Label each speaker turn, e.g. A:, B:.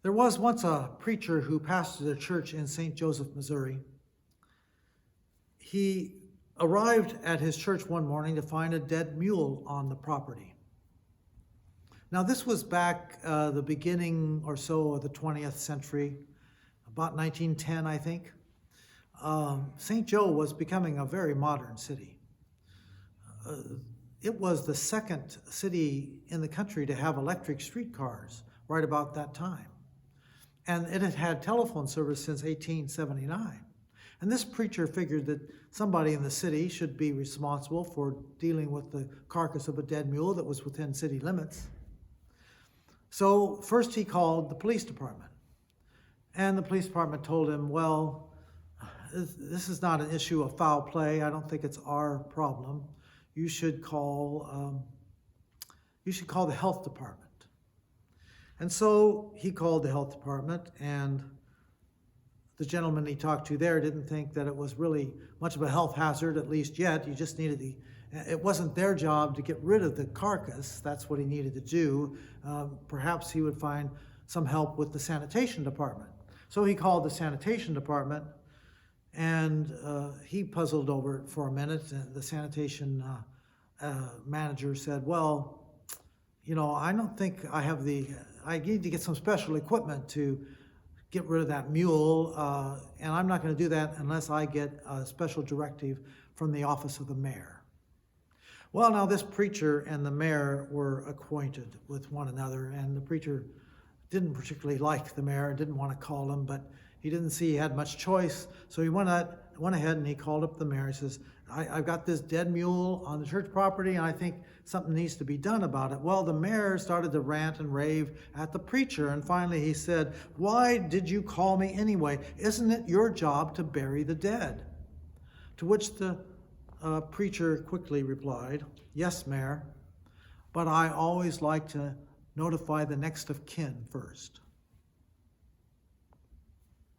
A: There was once a preacher who pastored a church in St. Joseph, Missouri. He arrived at his church one morning to find a dead mule on the property. Now, this was back the beginning or so of the 20th century, about 1910, I think. St. Joe was becoming a very modern city. It was the second city in the country to have electric streetcars right about that time. And it had had telephone service since 1879. And this preacher figured that somebody in the city should be responsible for dealing with the carcass of a dead mule that was within city limits. So first he called the police department. And the police department told him, well, this is not an issue of foul play. I don't think it's our problem. You should call the health department. And so he called the health department, and the gentleman he talked to there didn't think that it was really much of a health hazard, at least yet. You just needed it wasn't their job to get rid of the carcass. That's what he needed to do. Perhaps he would find some help with the sanitation department. So he called the sanitation department, and he puzzled over it for a minute. The sanitation manager said, well, I don't think I need to get some special equipment to get rid of that mule, and I'm not going to do that unless I get a special directive from the office of the mayor. Well, now this preacher and the mayor were acquainted with one another, and the preacher didn't particularly like the mayor, didn't want to call him, but he didn't see he had much choice, so he went ahead and he called up the mayor. He says, I've got this dead mule on the church property, and I think something needs to be done about it. Well, the mayor started to rant and rave at the preacher, and finally he said, why did you call me anyway? Isn't it your job to bury the dead? To which the preacher quickly replied, yes, Mayor, but I always like to notify the next of kin first.